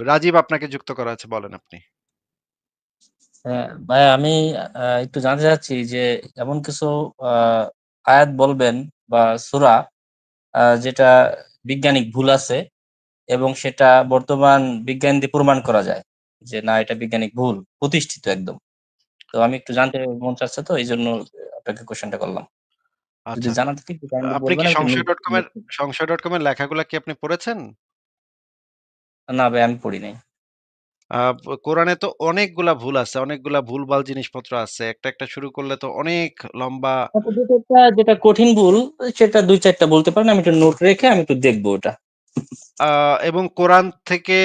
রাজীব আপনাকে যুক্ত করা আছে, বলেন আপনি। হ্যাঁ ভাই, আমি একটু জানতে চাচ্ছি যে এমন কিছু আহ, আয়াত বলবেন বা সূরা যেটা বৈজ্ঞানিক ভুল আছে এবং সেটা বর্তমান বিজ্ঞান দিয়ে প্রমাণ করা যায় যে না, এটা বৈজ্ঞানিক ভুল প্রতিষ্ঠিত একদম। তো আমি একটু জানতে মন চাচ্ছে, তো এই জন্য আপনাকে কোশ্চেনটা করলাম। যদি আচ্ছা। জানা থাকে একটু কাইন্ডলি আপনি বলবেন, কি আমি একটু নোট। সংশয়.com এর লেখাগুলা কি আপনি পড়েছেন? না ভাই, আমি পড়ি নাই। কোরআনে তো অনেকগুলা ভুল আছে, অনেকগুলা ভুলভাল জিনিসপত্র আছে। একটা শুরু করলে তো অনেক লম্বা। আচ্ছা, যেটা যেটা কঠিন ভুল সেটা দুই চারটা বলতে পারেন, আমি একটু নোট রেখে আমি একটু দেখবো ওটা। এবং কোরআন থেকে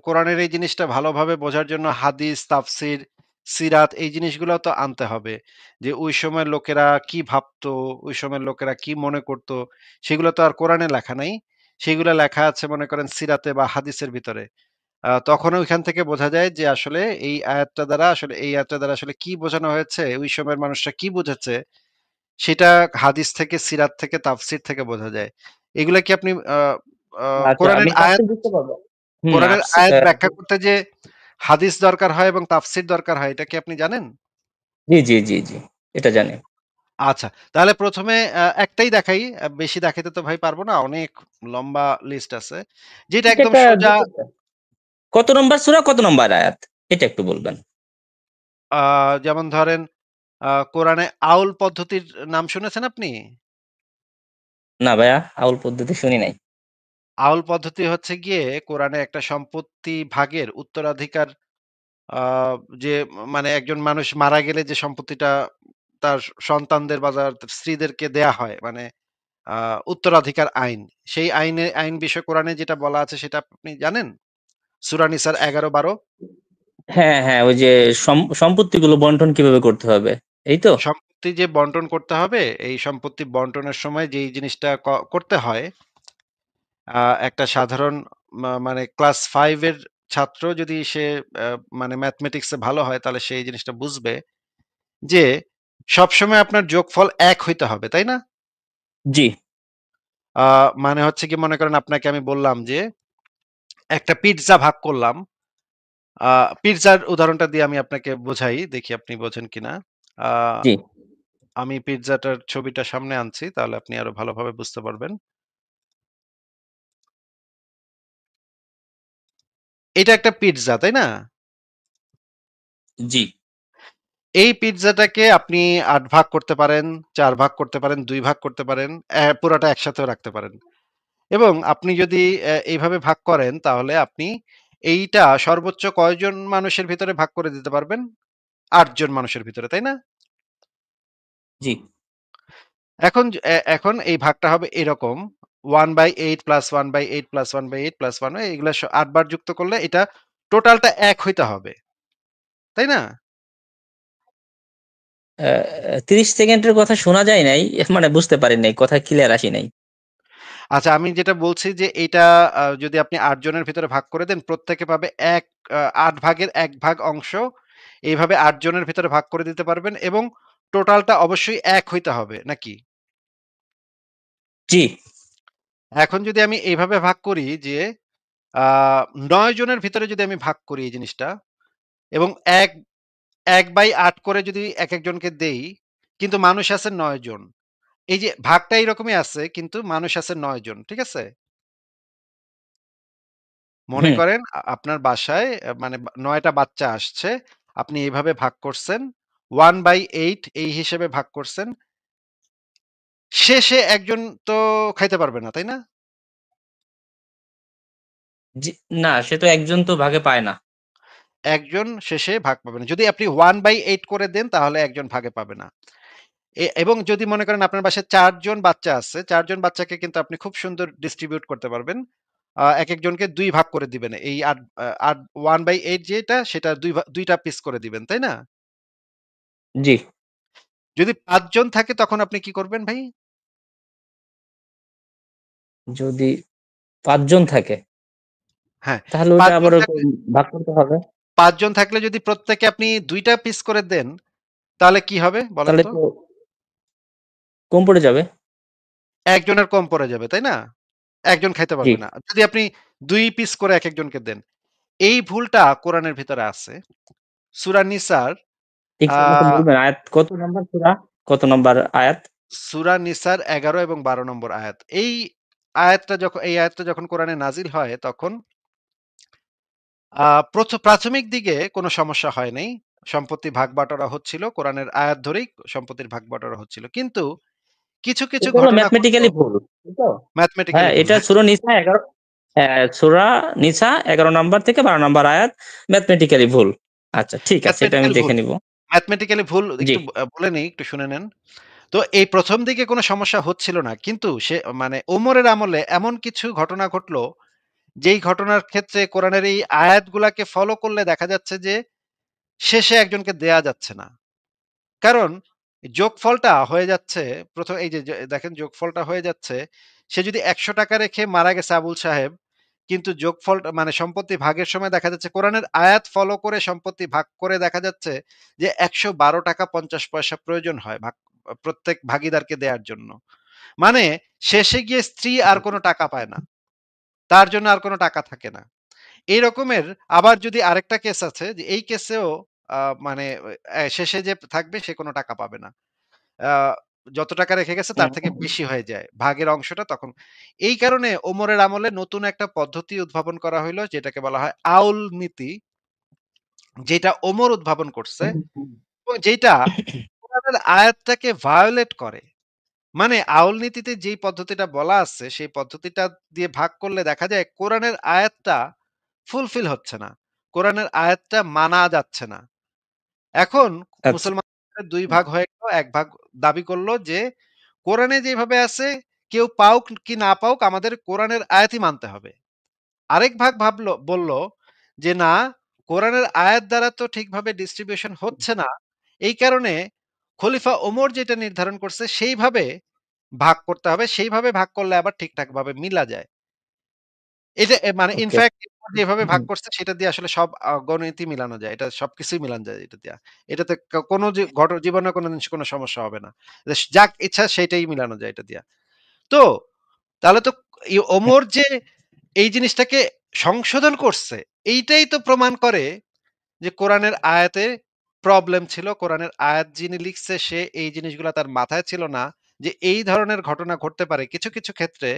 কোরআনের এই জিনিসটা ভালোভাবে বোঝার জন্য হাদিস, তাফসির, সিরাত এই জিনিসগুলাও তো আনতে হবে। যে ওই সময়ের লোকেরা কি ভাবতো, ওই সময়ের লোকেরা কি মনে করতো, সেগুলো তো আর কোরআনে লেখা নাই। সেগুলা লেখা আছে মনে করেন সিরাতে বা হাদিসের ভিতরে। তখন ওইখান থেকে বোঝা যায় যে আসলে এই আয়াতটা দ্বারা আসলে কি বোঝানো হয়েছে, ওই সময়ের মানুষরা কি বুঝেছে, সেটা হাদিস থেকে, সিরাত থেকে, তাফসির থেকে বোঝা যায়। এগুলা কি আপনি আ আ আচ্ছা, কোরআনের আমি আয়াত তাফসীর বুঝতে পারবো। কোরআনের আপস আয়াত ব্যাখ্যা করতে যে হাদিস দরকার হয় এবং তাফসীর দরকার হয়, এটা কি আপনি জানেন? জি জি জি জি, এটা জানি। আচ্ছা, তাহলে ১ম এ একটাই দেখাই। বেশি দেখাইতে তো ভাই পারব না। অনেক লম্বা লিস্ট আছে। যেটা এটা একদম একটা সোজা। কত নম্বর সূরা, কত নম্বর আয়াত, এটা একটু বলবেন। আ যেমন ধরেন, কোরআনে আউল পদ্ধতির নাম শুনেছেন আপনি? না ভাইয়া, আউল পদ্ধতি শুনি নাই। আউল পদ্ধতি হচ্ছে গিয়ে কোরআনে একটা সম্পত্তি ভাগের উত্তরাধিকার, আ যে মানে একজন মানুষ মারা গেলে যে সম্পত্তিটা তার সন্তানদের বা তার স্ত্রীদেরকে দেয়া হয়। মানে আ উত্তরাধিকার আইন। সেই আইন বিষয়ে কোরআনে যেটা বলা আছে সেটা আপনি জানেন? সূরা নিসার ১১-১২। হ্যাঁ হ্যাঁ, ওই যে সম্পত্তিগুলো বন্টন কিভাবে করতে হবে, এই তো। সম্পত্তি যে বন্টন করতে হবে, এই সম্পত্তি বন্টনের সময় যেই জিনিসটা করতে হয়, একটা সাধারণ মানে ক্লাস 5 এর ছাত্র যদি সে আ মানে ম্যাথমেটিক্স এ ভালো হয় তাহলে সে এই জিনিসটা বুঝবে যে সবসময় আপনার যোগফল ১ হইতে হবে, তাই না? জি আ মানে হচ্ছে কি, মনে করেন আপনাকে আমি বললাম যে একটা পিজ্জা ভাগ করলাম। আ পিজ্জার উদাহরণটা দিয়ে আমি আপনাকে বোঝাই, দেখি আপনি বোঝেন কিনা। আ জি আমি পিজ্জাটার ছবিটা সামনে আনছি, তাহলে আপনি আরো ভালোভাবে বুঝতে পারবেন। এটা একটা পিজ্জা, তাই না? জি এই পিজ্জাটাকে আপনি ৮ ভাগ করতে পারেন, ৪ ভাগ করতে পারেন, ২ ভাগ করতে পারেন, পুরাটা একসাথেও রাখতে পারেন। এবং আপনি যদি এইভাবে ভাগ করেন তাহলে আপনি এইটা সর্বোচ্চ কয়জন মানুষের ভিতরে ভাগ করে দিতে পারবেন? ৮ জন মানুষের ভিতরে, তাই না? জি। এখন এই ভাগটা হবে এরকম 1/8 প্লাস 1/8 প্লাস 1/8 প্লাস 1, এগুলা ৮ বার যুক্ত করলে এটা টোটালটা ১ হইতে হবে। তাই না? 30 সেকেন্ডের কথা শোনা যায় নাই, মানে বুঝতে পারি নাই, কথা ক্লিয়ার আসি নাই। আচ্ছা, আমি যেটা বলছি যে এইটা যদি আপনি ৮ জনের ভিতরে ভাগ করে দেন, প্রত্যেকে পাবে ৮ ভাগের ১ ভাগ অংশ। এইভাবে ৮ জনের ভিতরে ভাগ করে দিতে পারবেন এবং টোটালটা অবশ্যই ১ হইতে হবে, নাকি? জি এখন যদি আমি এইভাবে ভাগ করি যে আ ৯ জনের ভিতরে যদি আমি ভাগ করি এই জিনিসটা এবং ১/৮ করে যদি একেকজনকে দেই, কিন্তু মানুষ আছে ৯ জন। এই যে ভাগটা এইরকমই আছে কিন্তু মানুষ আছে ৯ জন। ঠিক আছে? মনে হুম। করেন আপনার বাসায় মানে ৯ টা বাচ্চা আসছে। আপনি এভাবে ভাগ করছেন। 1/8 এই হিসেবে ভাগ করছেন। শেষে একজন তো খাইতে পারবে না, তাই না? জি, না সে তো একজন তো ভাগে পায় না। একজন শেষে ভাগ পাবে না। যদি আপনি 1/8 করে দেন তাহলে একজন ভাগে পাবে না। এবং যদি মনে করেন আপনার বাসায় ৪ জন বাচ্চা আছে, ৪ জন বাচ্চাকে কিন্তু আপনি খুব সুন্দর ডিস্ট্রিবিউট করতে পারবেন। একেকজনকে ২ ভাগ করে দিবেন। এই ৮ 1/8 যেটা সেটা ২ টা পিস করে দিবেন, তাই না? জি, যদি ৫ জন থাকে তখন আপনি কি করবেন ভাই? যদি ৫ জন থাকে হ্যাঁ, তাহলে ৫ ওটা জন আবার থাকলে ভাগ করতে হবে। ৫ জন থাকলে যদি প্রত্যেকে আপনি ২ টা পিস করে দেন, তাহলে কি হবে বলেন তাহলে তো? তো কম পড়ে যাবে। একজনের কম পড়ে যাবে, তাই না? একজন খাইতে জি পারবে না। যদি আপনি ২ পিস করে একেকজনকে দেন। এই ভুলটা কোরআনের ভিতরে আছে। সূরা নিসার একটু আ আমাকে বলবেন আয়াত কত নাম্বার সূরা? কত নাম্বার আয়াত? সূরা নিসার ১১ এবং ১২ নম্বর আয়াত। এই আয়াতটা যখন কোরআনে নাজিল হয় তখন আ প্রাথমিক দিকে কোনো সমস্যা হয় নাই। সম্পত্তি ভাগ-বাটোয়ারা হচ্ছিল। কোরআনের আয়াত ধরেই সম্পত্তির ভাগ-বাটোয়ারা হচ্ছিল। কিন্তু কিছু, কিছু এটা হলো ঘটনা ঘটলো ম্যাথমেটিক্যালি ভুল। তাই তো? হ্যাঁ, ম্যাথমেটিক্যালি ভুল। এটা হ্যাঁ, সূরা নিসা ১১, হ্যাঁ, সূরা নিসা ১১ নাম্বার থেকে ১২ নাম্বার আয়াত ম্যাথমেটিক্যালি ভুল। আচ্ছা ঠিক আছে, এটা আমি ম্যাথমেটিক্যাল ভুল। দেখে নিব। ম্যাথমেটিক্যালি ভুল জি। একটু বলে নেই, একটু শুনে নেন। তো এই ১ম দিকে কোনো সমস্যা হচ্ছিল না। কিন্তু মানে ওমরের আমলে এমন কিছু ঘটনা ঘটলো, যেই ঘটনার ক্ষেত্রে কোরআনের এই আয়াতগুলাকে ফলো করলে দেখা যাচ্ছে যে শেষে একজনকে দেয়া যাচ্ছে না। কারণ যোগফলটা হয়ে যাচ্ছে, এই যে দেখেন যোগফলটা হয়ে যাচ্ছে, সে যদি ৳১০০ রেখে মারা গেছে আবুল সাহেব, কিন্তু যোগফলটা মানে সম্পত্তি ভাগের সময় দেখা যাচ্ছে কোরআনের আয়াত ফলো করে সম্পত্তি ভাগ করে দেখা যাচ্ছে যে ৳১১.৫০ প্রয়োজন হয় প্রত্যেক ভাগীদারকে দেয়ার জন্য। মানে শেষে গিয়ে স্ত্রী আর কোনো টাকা পায় না। তার জন্য আর কোনো টাকা থাকে না। এই রকমের আবার যদি আরেকটা কেস আছে যে এই কেসেও আ মানে শেষে যে থাকবে সে কোনো টাকা পাবে না। আ যত টাকা রেখে গেছে তার থেকে হুম, বেশি হয়ে যায়। ভাগের অংশটা তখন। এই কারণে ওমরের আমলে নতুন একটা পদ্ধতি উদ্ভাবন করা হইলো যেটাকে বলা হয় আউল নীতি। যেটা ওমর উদ্ভাবন করছে হুম, হুম। এবং যেইটা কোরআনের আয়াতটাকে ভায়োলেট করে। মানে আউল নীতিতে যেই পদ্ধতিটা বলা আছে সেই পদ্ধতিটা দিয়ে ভাগ করলে দেখা যায় কোরআনের আয়াতটা ফুলফিল হচ্ছে না। কোরআনের আয়াতটা মানা যাচ্ছে না। এখন আচ্ছা। মুসলমানদের ২ ভাগ হয়ে গেল। ১ ভাগ দাবি করল যে কোরআনে যেভাবে আছে কেউ পাউক কি না পাউক আমাদের কোরআনের আয়াতই মানতে হবে। আরেক ভাগ বলল যে না, কোরআনের আয়াত দ্বারা তো ঠিকভাবে ডিস্ট্রিবিউশন হচ্ছে না। এই কারণে খলিফা ওমর যেটা নির্ধারণ করছে সেইভাবে ভাগ করতে হবে। সেইভাবে ভাগ করলে আবার ঠিকঠাকভাবে মিলা যায়। এটা মানে ওকে। ইনফেক্ট যেভাবে ভাগ হুম, করছে সেটা দিয়ে আসলে সব গণিতই মিলানো যায়। এটা সবকিছুই মিলানো যায় এটা দিয়া। এটাতে কোনো জীবনে কোনো জিনিস কোনো সমস্যা হবে না। যাক ইচ্ছা সেইটাই মিলানো যায় এটা দিয়া। তো তাহলে তো ওমর যে এই জিনিসটাকে সংশোধন করছে, এইটাই তো প্রমাণ করে যে কোরআনের আয়াতে প্রবলেম ছিল। কোরআনের আয়াত যিনি লিখছে সে এই জিনিসগুলা তার মাথায় ছিল না যে এই ধরনের ঘটনা ঘটতে পারে। কিছু, কিছু ক্ষেত্রে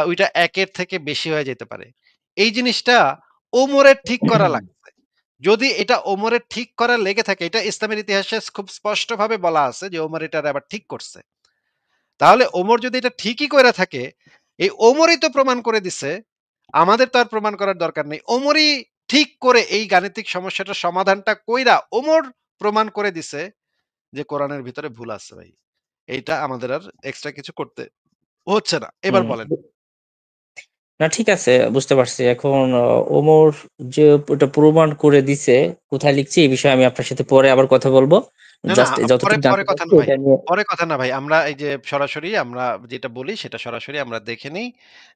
ওইটা ১ এর থেকে বেশি হয়ে যেতে পারে। এই জিনিসটা ওমরের ঠিক করা লাগছে। যদি এটা ওমরের ঠিক করা লেগে থাকে, এটা ইসলামের ইতিহাসে খুব স্পষ্টভাবে বলা আছে যে ওমর এটার আবার ঠিক করছে। তাহলে ওমর যদি এটা ঠিকই কইরা থাকে, এই ওমরই তো প্রমাণ করে দিছে। আমাদের তো আর প্রমাণ করার দরকার নেই। ওমরই ঠিক করে এই গাণিতিক সমস্যাটার সমাধানটা কইরা ওমর প্রমাণ করে দিছে যে কোরআনের ভিতরে ভুল আছে ভাই। এইটা আমাদের আর এক্সট্রা কিছু করতে হচ্ছে না। এবার হুম। বলেন। না ঠিক আছে, বুঝতে পারছি। এখন ওমর যে ওটা প্রমাণ করে দিছে, কোথায় লিখছে এই বিষয়ে আমি আপনার সাথে পরে আবার কথা বলব। না, না জাস্ট পরে, যতটুকু পরে জানতে কথা চাচ্ছি না ভাই। এটা নিয়ে। পরে কথা না ভাই। আমরা এই যে সরাসরি আমরা যেটা বলি সেটা সরাসরি আমরা দেখে নেই।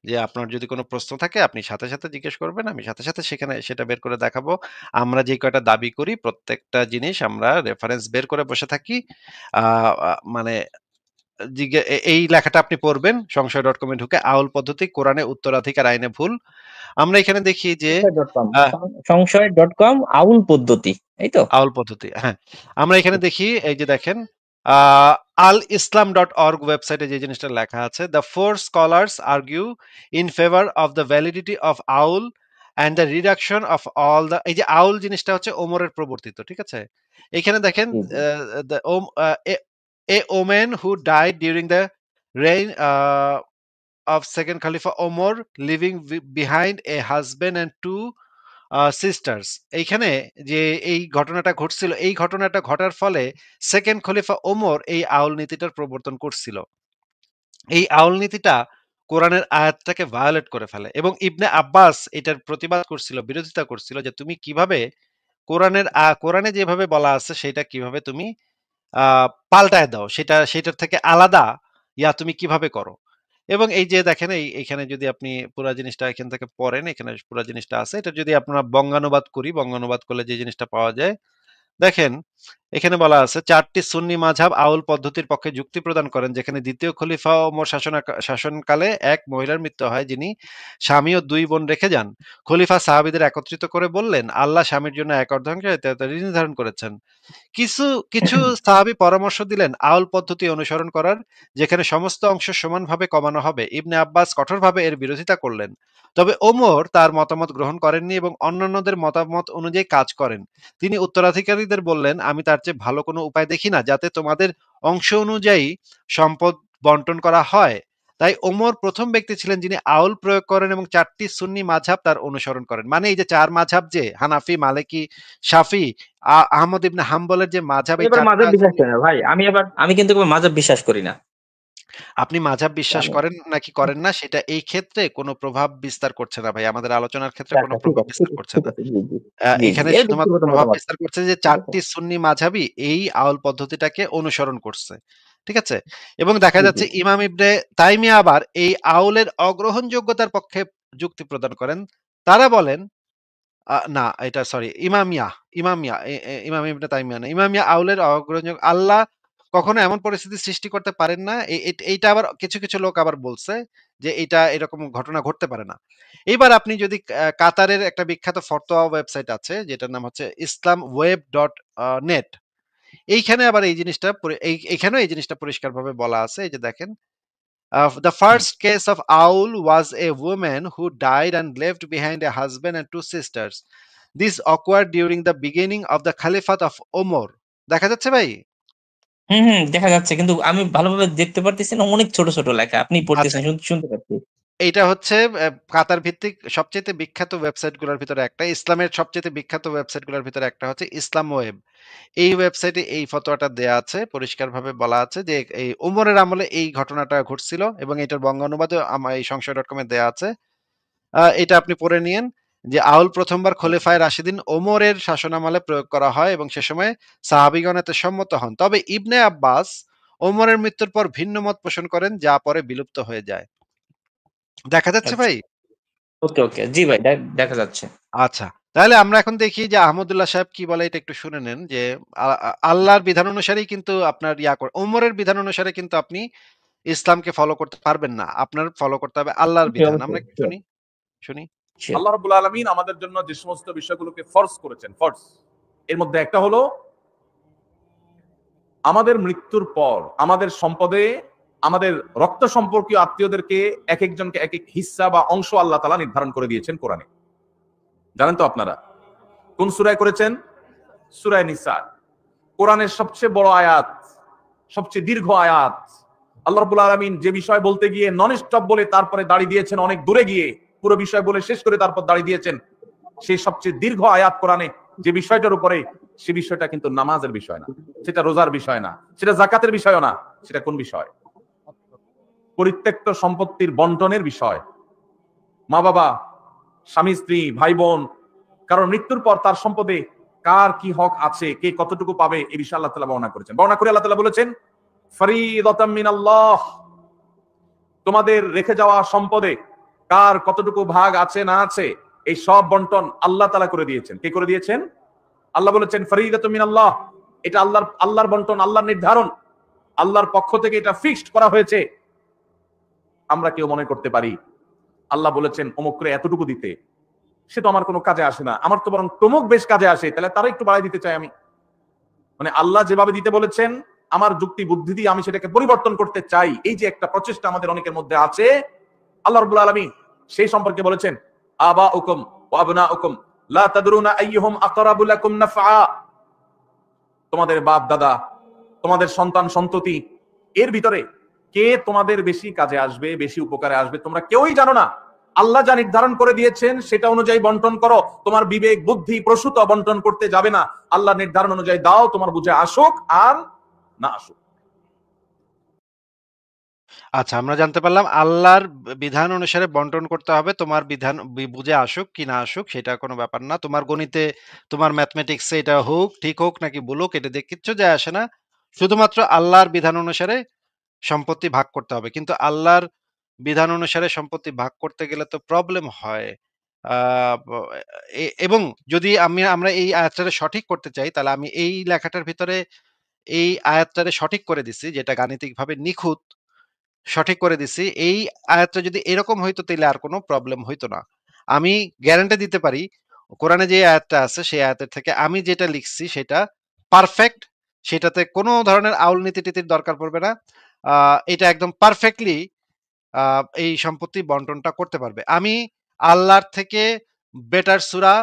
যে আপনার যদি কোন প্রশ্ন থাকে আপনি সাথে, সাথে জিজ্ঞেস করবেন। আমি সাথে, সাথে সেখানে সেটা বের করে দেখাবো। আমরা যে কয়টা দাবি করি প্রত্যেকটা জিনিস আমরা রেফারেন্স বের করে বসে থাকি। আ আ মানে এই লেখাটা আপনি পড়বেন সংশয়.com এ ঢুকে আউল পদ্ধতি কোরআনে উত্তরাধিকার আইনে ভুল। আমরা এখানে দেখি যে সংশয়.com, আ সংশয়.com আউল পদ্ধতি, এই তো? আউল পদ্ধতি। হ্যাঁ। আমরা এখানে দেখি এই যে দেখেন আ al-islam.org ওয়েবসাইটে যে জিনিসটা লেখা আছে, "The four scholars argue in favor of the validity of awl and the reduction of all the" এই যে আউল জিনিসটা হচ্ছে ওমরের প্রবর্তিত। ঠিক আছে? এখানে দেখেন জি, জি। আ the om a a woman who died during the reign of second Khalifa Omar leaving behind a husband and two sisters এইখানে যে এই ঘটনাটা ঘটছিল, এই ঘটনাটা ঘটার ফলে সেকেন্ড খলিফা ওমর এই আউল নীতিটার প্রবর্তন করছিল। এই আউল নীতিটা কোরআনের আয়াতটাকে ভায়োলেট করে ফেলে এবং ইবনে আব্বাস এটার প্রতিবাদ করছিল, বিরোধিতা করছিল যে তুমি কিভাবে কোরআনে যেভাবে বলা আছে সেটা কিভাবে তুমি পাল্টায় দাও। সেটার থেকে আলাদা তুমি কিভাবে করো? এবং এই যে দেখেন এইখানে যদি আপনি পুরা জিনিসটা এখান থেকে পড়েন, এখানে পুরা জিনিসটা আছে। এটা যদি আপনারা বঙ্গানুবাদ করি, বঙ্গানুবাদ করলে যে জিনিসটা পাওয়া যায়, দেখেন এখানে বলা আছে ৪ টি সুন্নি মাযহাব আউল পদ্ধতির পক্ষে যুক্তি প্রদান করেন, যেখানে দ্বিতীয় খলিফা ওমর শাসনকালে এক মহিলার মৃত্যু হয়, যিনি স্বামী ও ২ বোন রেখে যান। খলিফা সাহাবীদের একত্রিত করে বললেন, "আল্লাহ স্বামীর জন্য এক অর্ধাংশ ইত্যাদি নির্ধারণ করেছেন।" কিছু কিছু সাহাবী পরামর্শ দিলেন আউল পদ্ধতি অনুসরণ করার, যেখানে সমস্ত অংশ সমানভাবে কমানো হবে। ইবনে আব্বাস কঠোরভাবে এর বিরোধিতা করলেন। তবে ওমর তার মতামত গ্রহণ করেননি এবং অন্যান্যদের মতামত অনুযায়ী কাজ করেন। তিনি উত্তরাধিকারীদের বললেন, "আমি তার চেয়ে ভালো কোনো উপায় দেখি না যাতে তোমাদের অংশ অনুযায়ী সম্পদ বন্টন করা হয়।" তাই ওমর প্রথম ব্যক্তি ছিলেন যিনি আউল প্রয়োগ করেন এবং ৪ টি সুন্নি মাযহাব তার অনুসরণ করেন। মানে এই যে ৪ মাযহাব, যে হানাফি, মালিকি, শাফি, আহমদ ইবনে হাম্বলের যে মাযহাব, আমি এই এবার ৪ টা মাযহাব আছে। বিশ্বাস করি না ভাই। আমি কিন্তু এবার মাযহাব বিশ্বাস করি না। আপনি মাযহাব বিশ্বাস আমি করেন নাকি করেন না সেটা এই ক্ষেত্রে কোনো প্রভাব বিস্তার করছে না ভাই। আমাদের আলোচনার ক্ষেত্রে কোনো আচ্ছা ঠিক প্রভাব আছে, বিস্তার করছে ঠিক না। আছে। জি, জি। জি, জি। এখানে এর শুধুমাত্র ব্যক্তিগত প্রভাব মতামত। বিস্তার করছে যে ঠিক ৪ আছে? টি সুন্নি মাযহাবই এই আউল পদ্ধতিটাকে অনুসরণ করছে। ঠিক আছে? এবং দেখা জি, জি। যাচ্ছে ইমাম ইবনে তাইমিয়া আবার এই আউলের অগ্রহণযোগ্যতার পক্ষে যুক্তি প্রদান করেন। তারা বলেন, না, এটা সরি, ইমামিয়া ইমাম ইবনে তাইমিয়া না। ইমামিয়া আউলের অগ্রহণযোগ্য, আল্লাহ কখনো এমন পরিস্থিতি সৃষ্টি করতে পারেন না। এইটা আবার কিছু লোক আবার বলছে যে এইটা এরকম ঘটনা ঘটতে পারে না। এইবার আপনি যদি কাতারের একটা বিখ্যাত ফতোয়া ওয়েবসাইট আছে যেটার নাম হচ্ছে islamweb.net, এইখানে আবার এই জিনিসটা এইখানেও এই জিনিসটা পরিষ্কারভাবে বলা আছে। এই যে দেখেন, the hmm. first case of Aul was a woman who died and left behind a husband and two sisters. This occurred during the beginning of the Caliphate of Omar. দেখা যাচ্ছে ভাই? হুম, হুম, দেখা যাচ্ছে। কিন্তু আমি ভালোভাবে দেখতে পারতেছি না। অনেক ছোট, ছোট লেখা। আপনি আচ্ছা, পড়তেছেন, শুনতে পাচ্ছি। এইটা হচ্ছে কাতার ভিত্তিক সবচাইতে বিখ্যাত ওয়েবসাইটগুলোর ভিতরে একটা। ইসলামের সবচাইতে বিখ্যাত ওয়েবসাইটগুলোর ভিতরে একটা হচ্ছে ইসলাম ওয়েব। এই ওয়েবসাইটে এই ফতোয়াটা দেয়া আছে। পরিষ্কারভাবে বলা আছে যে এই ওমরের আমলে এই ঘটনাটা ঘটছিল এবং এটার বঙ্গানুবাদও এই সংশয়.com এ দেয়া আছে। এটা আপনি পড়ে নিয়েন যে আউল প্রথমবার খলিফায়ে রাশিদিন ওমরের শাসনামলে প্রয়োগ করা হয় এবং সে সময় সাহাবীগণ এতে সম্মত হন। তবে ইবনে আব্বাস ওমরের মৃত্যুর পর ভিন্ন মত পোষণ করেন, যা পরে বিলুপ্ত হয়ে যায়। দেখা যাচ্ছে আচ্ছা। ভাই? ওকে, ওকে। জি ভাই, দেখা যাচ্ছে। আচ্ছা। তাহলে আমরা এখন দেখি যে আহমদুল্লাহ সাহেব কি বলে, এটা একটু শুনে নেন যে আ আ আল্লাহর বিধান অনুসারেই কিন্তু আপনার ওমরের বিধান অনুসারে কিন্তু আপনি ইসলামকে ফলো করতে পারবেন না। আপনার ফলো করতে হবে আল্লাহর জি, বিধান। আমরা অবশ্যই। একটু শিওর, শুনি, শুনি। শিওর। আল্লাহ রাব্বুল আলামিন আমাদের জন্য যে সমস্ত বিষয়গুলোকে ফরজ করেছেন, এর মধ্যে একটা হলো আমাদের মৃত্যুর পর আমাদের সম্পদে আমাদের রক্ত সম্পর্কীয় আত্মীয়দেরকে এক একজনকে এক এক হিস্সা বা অংশ আল্লাহ তাআলা নির্ধারণ করে দিয়েছেন কোরআনে। জানেন তো আপনারা? কোন সূরায় করেছেন? সূরা নিসা। কোরআনের সবচেয়ে বড় আয়াত, সবচেয়ে দীর্ঘ আয়াত। আল্লাহ রাব্বুল আলামিন যে বিষয় বলতে গিয়ে নন স্টপ বলে তারপরে দাড়ি দিয়েছেন, অনেক দূরে গিয়ে পুরো বিষয় বলে শেষ করে তারপর দাড়ি দিয়েছেন। সেই সবচেয়ে দীর্ঘ আয়াত কোরআনে যে বিষয়টার উপরে, সে বিষয়টা কিন্তু নামাজের বিষয় না, সেটা রোজার বিষয় না, সেটা জাকাতের বিষয়ও না। সেটা কোন বিষয়? পরিত্যক্ত সম্পত্তির বন্টনের বিষয়। মা বাবা, স্বামী স্ত্রী, ভাই বোন, কারণ মৃত্যুর পর তার সম্পদে কার কি হক আছে, কে কতটুকু পাবে, এই বিষয়ে আল্লাহ তাআলা বর্ণনা করেছেন। বর্ণনা করে আল্লাহ তাআলা বলেছেন, ফরিদাতাম মিনাল্লাহ, তোমাদের রেখে যাওয়া সম্পদে কার কতটুকু ভাগ আছে না আছে, এই সব বন্টন আল্লাহ তাআলা করে দিয়েছেন। কে করে দিয়েছেন? আল্লাহ বলেছেন ফরিদাতুম মিনাল্লাহ, এটা আল্লাহর বন্টন, আল্লাহর নির্ধারণ, আল্লাহর পক্ষ থেকে এটা ফিক্সড করা হয়েছে। আমরা কেউ মনে করতে পারি আল্লাহ বলেছেন অমুকরে এতটুকু দিতে, সে তো আমার কোনো কাজে আসে না, আমার তো বরং তমুক বেশ কাজে আসে, তাহলে তারা একটু বাড়াই দিতে চাই আমি। মানে আল্লাহ যেভাবে দিতে বলেছেন, আমার যুক্তি বুদ্ধি দিয়ে আমি সেটাকে পরিবর্তন করতে চাই, এই যে একটা প্রচেষ্টা আমাদের অনেকের মধ্যে আছে, আল্লাহ রাব্বুল আলামিন সেই সম্পর্কে বলেছেন, আবাউকুম ওয়া আবনাউকুম লা তাদরুনা আইয়ুহুম আকরাবু লাকুম নাফআ, তোমাদের বাপ দাদা, তোমাদের সন্তান সন্ততি, এর ভিতরে কে তোমাদের বেশি কাজে আসবে, বেশি উপকারে আসবে, তোমরা কেউই জানো না। আল্লাহ যা নির্ধারণ করে দিয়েছেন সেটা অনুযায়ী বন্টন করো। তোমার বিবেক বুদ্ধি প্রসূত বন্টন করতে যাবে না। আল্লাহ নির্ধারণ অনুযায়ী দাও, তোমার বুঝে আসুক আর না আসুক। আচ্ছা, আমরা জানতে পারলাম আল্লাহর বিধান অনুসারে বন্টন করতে হবে। তোমার বিধান বুঝে আসুক কি না আসুক সেটা কোনো ব্যাপার না। তোমার গণিতে, তোমার ম্যাথমেটিক্সে এটা হোক, ঠিক হোক নাকি ভুল হোক, এটা দিয়ে কিচ্ছু যায় আসে না। শুধুমাত্র আল্লাহর বিধান অনুসারে সম্পত্তি ভাগ করতে হবে। কিন্তু আল্লাহর বিধান অনুসারে সম্পত্তি ভাগ করতে গেলে তো প্রবলেম হয়। আ ব এবং যদি আমরা এই আয়াতটারে সঠিক করতে চাই, তাহলে আমি এই লেখাটার ভিতরে এই আয়াতটারে সঠিক করে দিছি, যেটা গাণিতিকভাবে নিখুঁত, সঠিক করে দিছি। এই আয়াতটা যদি এরকম হইতো তাইলে আর কোনো প্রবলেম হইতো না। আমি গ্যারান্টি দিতে পারি, কোরআনে যে আয়াতটা আছে সেই আয়াতের থেকে আমি যেটা লিখছি সেটা পারফেক্ট। সেটাতে কোনো ধরনের আউল নীতি-টিতির দরকার পড়বে না। আ এটা একদম পারফেক্টলি আ এই সম্পত্তি বন্টনটা করতে পারবে। আমি আল্লাহর থেকে বেটার সূরা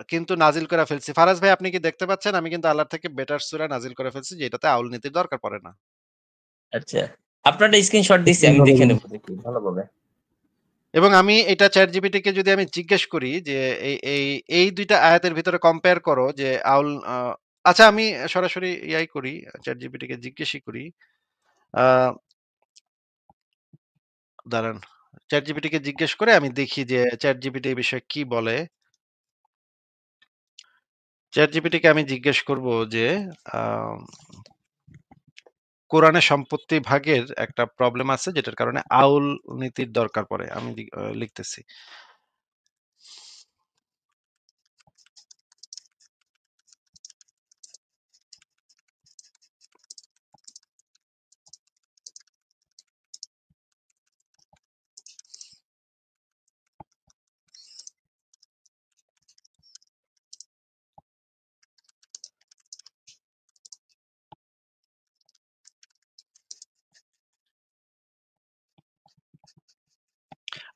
কিন্তু নাজিল করে ফেলছি। ফারাজ ভাই, আপনি কি দেখতে পাচ্ছেন? আমি কিন্তু আল্লাহর থেকে বেটার সূরা নাজিল করে ফেলছি, যেটাতে আউল নীতির দরকার পড়ে না। আচ্ছা। আপনারটা স্ক্রিনশট দিছি, আমি ভাবে দেখে নেব বলেছেন। দেখি ভালোভাবে। এবং আমি এটা ChatGPT কে যদি আমি জিজ্ঞেস করি যে এই ২ টা আয়াতের ভিতরে কম্পেয়ার করো যে আচ্ছা, আমি সরাসরি ইয়াই করি, ChatGPT কে জিজ্ঞেসই করি। আ দাঁড়ান। ChatGPT কে জিজ্ঞেস করে আমি দেখি যে ChatGPT এই বিষয়ে কি বলে। ChatGPT কে আমি জিজ্ঞেস করব যে আম কোরআনে সম্পত্তি ভাগের একটা প্রবলেম আছে যেটার কারণে আউল নীতির দরকার পড়ে। আমি লিখতেছি।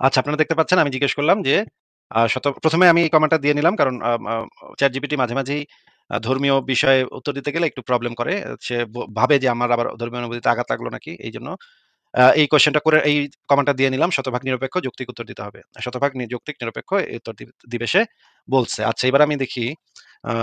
আচ্ছা, আপনারা দেখতে পাচ্ছেন আমি জিজ্ঞেস করলাম যে ১ম এ আমি এই কমান্ডটা দিয়ে নিলাম, কারণ আম আ ChatGPT মাঝে, মাঝেই ধর্মীয় বিষয়ে উত্তর দিতে গেলে একটু প্রবলেম করে। সে ভাবে যে আমার আবার ধর্মীয় অনুভূতিতে আঘাত লাগলো নাকি? এইজন্য এই কোয়েশ্চেনটা করে এই কমান্ডটা দিয়ে নিলাম। শতভাগ নিরপেক্ষ যৌক্তিক উত্তর দিতে হবে। শতভাগ যৌক্তিক নিরপেক্ষ এই উত্তর দিবে সে বলছে। আচ্ছা, এবার আমি দেখি আ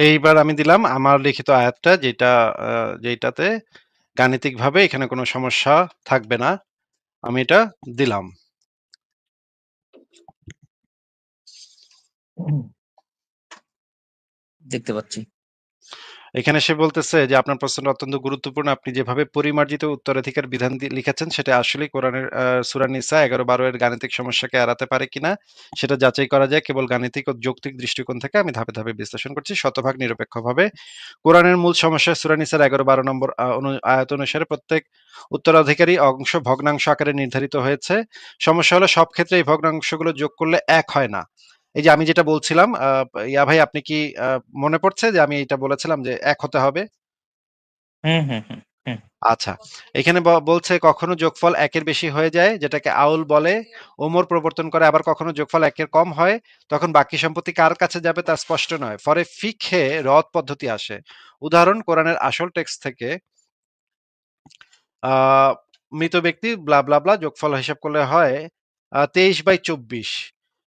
এইবার আমি দিলাম আমার লিখিত আয়াতটা, আ যেইটাতে গাণিতিকভাবে এখানে কোনো সমস্যা থাকবে না। আমি এটা দিলাম। দেখতে পাচ্ছি। এখানে সে বলতেছে যে আপনার প্রশ্নটা অত্যন্ত গুরুত্বপূর্ণ। আপনি যেভাবে পরিমার্জিত উত্তরাধিকার বিধান লিখেছেন সেটা আসলেই কোরআনের সূরা নিসা ১১-১২ এর গাণিতিক সমস্যাকে এড়াতে পারে কিনা সেটা যাচাই করা যায় কেবল গাণিতিক ও যৌক্তিক দৃষ্টিকোণ থেকে। আমি ধাপে, ধাপে বিশ্লেষণ করছি শতভাগ নিরপেক্ষভাবে। কোরআনের মূল সমস্যা সূরা নিসার ১১-১২ নম্বর আয়াত অনুসারে প্রত্যেক উত্তরাধিকারী অংশ ভগ্নাংশ আকারে নির্ধারিত হয়েছে। সমস্যা হলো সব ক্ষেত্রে এই ভগ্নাংশগুলো যোগ করলে ১ হয় না। এই যে আমি যেটা বলছিলাম, ইয়া ভাই, আপনি কি মনে পড়ছে যে আমি এটা বলেছিলাম যে ১ হতে হবে? হুম, হুম, হুম, হুম। আচ্ছা। এখানে বলছে কখনো যোগফল ১ এর বেশি হয়ে যায় যেটাকে আউল বলে। ওমর প্রবর্তন করে। আবার কখনো যোগফল ১ এর কম হয়। তখন বাকি সম্পত্তি কার কাছে যাবে তা স্পষ্ট নয়। ফলে ফিকহে রদ পদ্ধতি আসে। উদাহরণ, কোরআনের আসল টেক্সট থেকে আ মৃত ব্যক্তি ব্লা, ব্লা, ব্লা যোগফল হিসাব করলে হয় ২৩/২৪।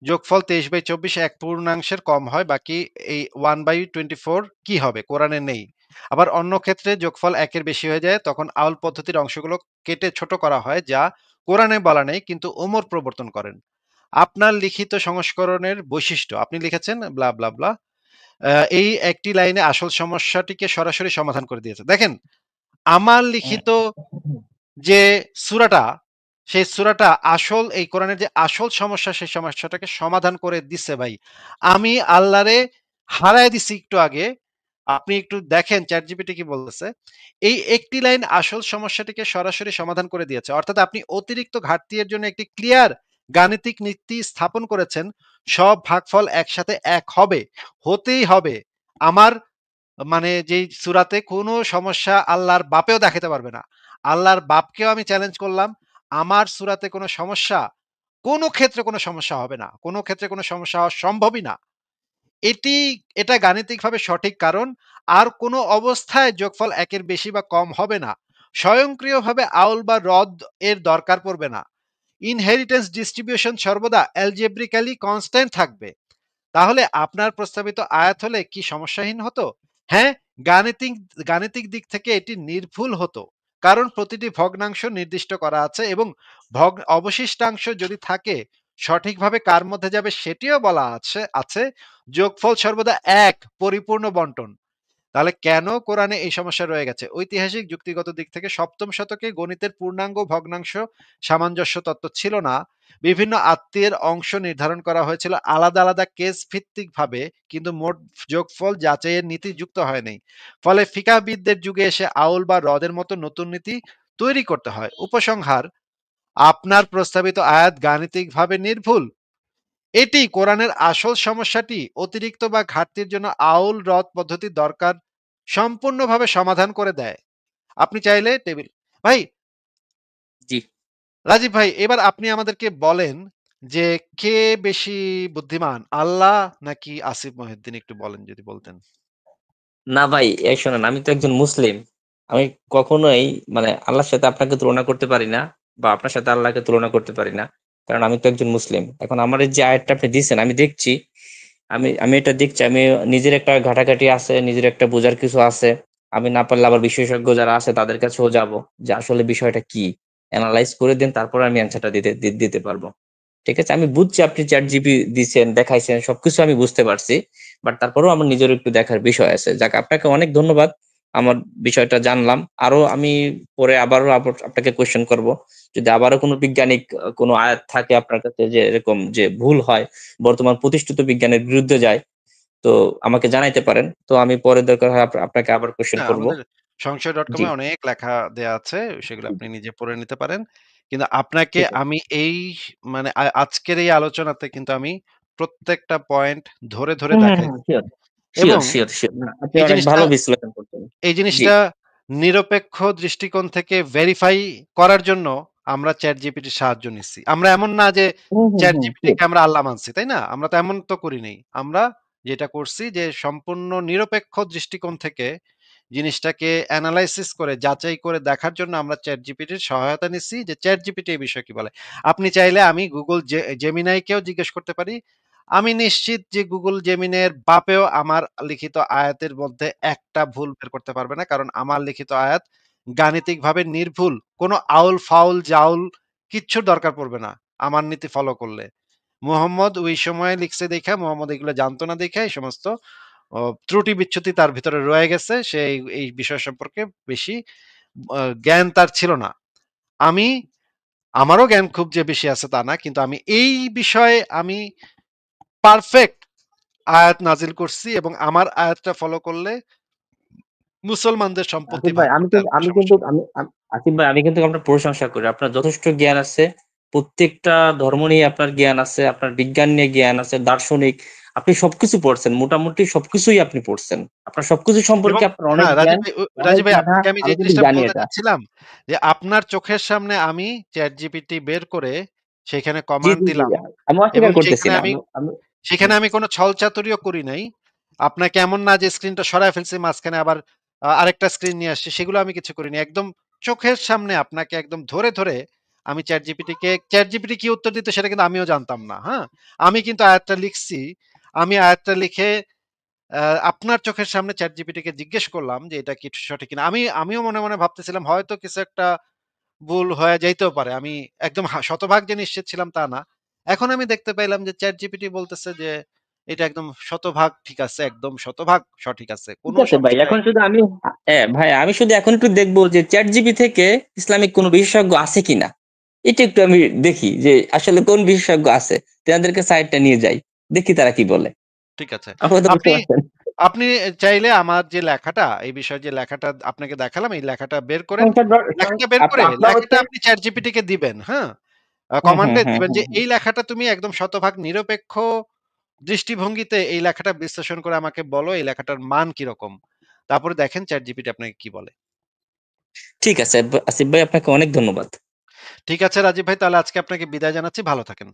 যোগফল ২৩/২৪ এক পূর্ণাংশের কম হয়। বাকি এই 1/24 কি হবে? কোরআনে নেই। আবার অন্য ক্ষেত্রে যোগফল ১ এর বেশি হয়ে যায়, তখন আউল পদ্ধতির অংশগুলো কেটে ছোট করা হয়, যা কোরআনে বলা নেই কিন্তু ওমর প্রবর্তন করেন। আপনার লিখিত সংস্করণের বৈশিষ্ট্য। আপনি লিখেছেন ব্লা, ব্লা, ব্লা। এই একটি লাইনে আসল সমস্যাটিকে সরাসরি সমাধান করে দিয়েছে। দেখেন, আমার হুম, লিখিত যে সূরাটা, সেই সূরাটা এই কোরআনের যে আসল সমস্যা, সেই সমস্যাটাকে সমাধান করে দিছে ভাই। আমি আল্লাহরে হারায় দিছি একটু আগে। আপনি একটু দেখেন ChatGPT কি বলতেছে। এই একটি লাইন আসল সমস্যাটিকে সরাসরি সমাধান করে দিয়েছে। অর্থাৎ আপনি অতিরিক্ত ঘাটতি এর জন্য একটি ক্লিয়ার গাণিতিক নীতি স্থাপন করেছেন। সব ভাগফল একসাথে এক হবে, হতেই হবে। আমার মানে যেই সূরাতে কোনো সমস্যা আল্লাহর বাপেও দেখাতে পারবে না। আল্লাহর বাপকেও আমি চ্যালেঞ্জ করলাম, আমার সূরাতে কোনো সমস্যা, কোনো ক্ষেত্রে কোনো সমস্যা হবে না। কোনো ক্ষেত্রে কোনো সমস্যা হওয়া সম্ভবই না। এটি এটা গাণিতিকভাবে সঠিক, কারণ আর কোনো অবস্থায় যোগফল ১ এর বেশি বা কম হবে না। স্বয়ংক্রিয়ভাবে আউল বা হ্রদ এর দরকার পড়বে না। ইনহেরিটেন্স ডিস্ট্রিবিউশন সর্বদা অ্যালজেব্রিক্যালি কনস্ট্যান্ট থাকবে। তাহলে আপনার প্রস্তাবিত আয়াত হলে কি সমস্যাহীন হতো? হ্যাঁ, গাণিতিক গাণিতিক দিক থেকে এটি নির্ভুল হতো। কারণ প্রতিটি ভগ্নাংশ নির্দিষ্ট করা আছে এবং অবশিষ্টাংশ যদি থাকে, সঠিকভাবে কার মধ্যে যাবে সেটিও বলা আছে। যোগফল সর্বদা এক, পরিপূর্ণ বন্টন। তাহলে কেন কোরআনে এই সমস্যা রয়ে গেছে? ঐতিহাসিক যুক্তিগত দিক থেকে সপ্তম শতকে গণিতের পূর্ণাঙ্গ ভগ্নাংশ সামঞ্জস্য তত্ত্ব ছিল না। বিভিন্ন আত্মীয়ের অংশ নির্ধারণ করা হয়েছিল আলাদা আলাদা কেস ভিত্তিক ভাবে, কিন্তু মোট যোগফল যাচাইয়ের নীতি যুক্ত হয়নি। ফলে ফিকাহবিদদের যুগে এসে আউল বা হ্রদের মতো নতুন নীতি তৈরি করতে হয়। উপসংহার: আপনার প্রস্তাবিত আয়াত গাণিতিকভাবে নির্ভুল। এটি কোরআনের আসল সমস্যাটি, অতিরিক্ত বা ঘাটতির জন্য আউল হ্রদ পদ্ধতি দরকার, সম্পূর্ণভাবে সমাধান করে দেয়। আপনি চাইলে টেবিল ভাই, জি। রাজীব ভাই, এবার আপনি আমাদেরকে বলেন যে কে বেশি বুদ্ধিমান, আল্লাহ নাকি আসিফ মহিউদ্দিন? একটু বলেন যদি বলতেন। না ভাই, এই শোনেন, আমি তো একজন মুসলিম। আমি কখনোই মানে আল্লাহর সাথে আপনাকে তুলনা করতে পারি না, বা আপনার সাথে আল্লাহকে তুলনা করতে পারি না, কারণ আমি তো একজন মুসলিম। এখন আমার এই যে আয়াতটা আপনি দিচ্ছেন, আমি দেখছি, আমি এটা দেখছি, আমি নিজের একটা ঘাটাঘাটি আছে, নিজের একটা বোঝার কিছু আছে। আমি না পারলে আবার বিশেষজ্ঞ যারা আছে তাদের কাছেও যাব, যে আসলে বিষয়টা কি, অ্যানালাইজ করে দিন, তারপর আমি অ্যান্সারটা দিতে পারবো। ঠিক আছে, আমি বুঝছি আপনি চ্যাট জিপি দিচ্ছেন, দেখাইছেন, সবকিছু আমি বুঝতে পারছি, বাট তারপরেও আমার নিজের একটু দেখার বিষয় আছে। যাক, আপনাকে অনেক ধন্যবাদ, আমার বিষয়টা জানলাম। আরো আমি পরে আবারও আপনাকে কোয়েশ্চেন করব, যদি আবারও কোনো বৈজ্ঞানিক কোনো আয়াত থাকে আপনার কাছে যে এরকম যে ভুল হয়, বর্তমান প্রতিষ্ঠিত বিজ্ঞানের বিরুদ্ধে যায়, তো আমাকে জানাইতে পারেন। তো আমি পরে দরকার হয় আপনাকে আবার কোয়েশ্চেন না, করব। আমাদের সংশয়.com জি। এ অনেক লেখা দেয়া আছে। সেগুলো আপনি নিজে পড়ে নিতে পারেন। কিন্তু আপনাকে ঠিক আছে। আমি এই মানে আজকের এই আলোচনাতে কিন্তু আমি প্রত্যেকটা পয়েন্ট ধরে, ধরে হুম, হুম, দেখাই হুম, শিওর, এবং শিওর, শিওর, শিওর। না, আপনি এই অনেক জিনিসটা ভালো বিশ্লেষণ করছেন। এই জি। জিনিসটা নিরপেক্ষ দৃষ্টিকোণ থেকে ভেরিফাই করার জন্য আমরা ChatGPT র সাহায্য নিচ্ছি। আমরা এমন না যে হুম, হুম, হুম, ChatGPT শিওর। কে আমরা আল্লাহ মানছি, তাই না? আমরা তো এমন তো করি নাই। আমরা যেটা করছি যে সম্পূর্ণ নিরপেক্ষ দৃষ্টিকোণ থেকে জিনিসটাকে এনালাইসিস করে যাচাই করে দেখার জন্য আমরা ChatGPT র সহায়তা নিচ্ছি যে ChatGPT এই বিষয়ে কি বলে। আপনি চাইলে আমি Google Gemini কেও জিজ্ঞেস করতে পারি। আমি নিশ্চিত যে Google Gemini এর বাপেও আমার লিখিত আয়াতের মধ্যে একটা ভুল বের করতে পারবে না। কারণ আমার লিখিত আয়াত গাণিতিকভাবে নির্ভুল। কোনো আউল-ফাউল, জাউল কিচ্ছুর দরকার পড়বে না আমার নীতি ফলো করলে। মুহাম্মদ ওই সময়ে লিখছে দেইখা, মুহাম্মদ এগুলো জানতো না দেইখা এই সমস্ত অ ত্রুটি বিচ্যুতি তার ভিতরে রয়ে গেছে। সে এই বিষয় সম্পর্কে বেশি জ্ঞান তার ছিল না। আমি আমারও জ্ঞান খুব যে বেশি আছে তা না। কিন্তু আমি এই বিষয়ে আমি পারফেক্ট আয়াত নাজিল করছি এবং আমার আয়াতটা ফলো করলে মুসলমানদের সম্পত্তি আসিফ ভাই, ভাগ আমি করতে কিন্তু আর কোনো আমি কিন্তু সমস্যা নেই। আসিফ ভাই, আমি কিন্তু আপনার প্রশংসা করি। আপনার যথেষ্ট জ্ঞান আছে। প্রত্যেকটা ধর্ম নিয়ে আপনার জ্ঞান আছে, আপনার বিজ্ঞান নিয়ে জ্ঞান আছে, দার্শনিক। আপনি সবকিছু পড়ছেন। মোটামুটি সবকিছুই আপনি পড়ছেন। আপনার সবকিছু এবং সম্পর্কে আপনার অনেক হ্যাঁ, জ্ঞান, অনেক রাজীব ভাই, মাথা। আপনাকে আমি যে আমি কিন্তু জিনিসটা জানি বলতে এটা। চাচ্ছিলাম যে আপনার চোখের সামনে আমি ChatGPT বের করে সেখানে জি, কমান্ড জি, জি। দিলাম আমি এবং অস্বীকার করতেছি না। সেখানে হুম, আমি কোনো ছলচাতুরিও করি নাই। আপনাকে এমন না যে স্ক্রিনটা সরায় ফেলছি, মাঝখানে আবার আরেকটা স্ক্রিন নিয়ে আসছি, সেগুলো আমি কিছু করিনি। একদম চোখের সামনে আপনাকে একদম ধরে, ধরে আমি ChatGPT কি উত্তর দিত সেটা কিন্তু আমিও জানতাম না, হ্যাঁ? আমি কিন্তু আয়াতটা লিখছি। আমি আয়াতটা লিখে আ আপনার চোখের সামনে ChatGPT কে জিজ্ঞেস করলাম যে এটা কি সঠিক কিনা। আমিও মনে, মনে ভাবতেছিলাম হয়তো কিছু একটা ভুল হয়ে যাইতেও পারে। আমি একদম শতভাগ যে নিশ্চিত ছিলাম তা না। এখন আমি দেখতে পাইলাম যে ChatGPT বলতেছে যে এটা একদম শতভাগ ঠিক আছে, একদম শতভাগ সঠিক আছে। ঠিক কোনো আছে ভাই। সমস্যাই এখন শুধু আমি ভাই, আমি শুধু এখন একটু দেখবো যে ChatGPT থেকে ইসলামিক কোন বিশেষজ্ঞ আছে কিনা। এটা একটু আমি দেখি যে আসলে কোন বিশেষজ্ঞ আছে। তেনাদেরকে সাইটটা নিয়ে যাই। দেখি তারা কি বলে। ঠিক আছে। আপনারা তো বুঝতে আপনি পারছেন। আপনি চাইলে আমার যে লেখাটা, এই বিষয়ে যে লেখাটা আপনাকে দেখালাম, এই লেখাটা বের করেন। লেখাটা বের করে আপনার লেখাটা হচ্ছে আপনি ChatGPT কে দিবেন, হ্যাঁ? হুম, হুম, কমান্ডে হুম, দিবেন হুম, যে হুম। এই লেখাটা তুমি একদম শতভাগ নিরপেক্ষ দৃষ্টিভঙ্গিতে এই লেখাটা বিশ্লেষণ করে আমাকে বলো এই লেখাটার মান কিরকম। তারপরে দেখেন ChatGPT আপনাকে কি বলে। ঠিক আছে আসিফ ভাই, আপনাকে অনেক ধন্যবাদ। ঠিক আছে রাজীব ভাই, তাহলে আজকে আপনাকে বিদায় জানাচ্ছি। ভালো থাকেন।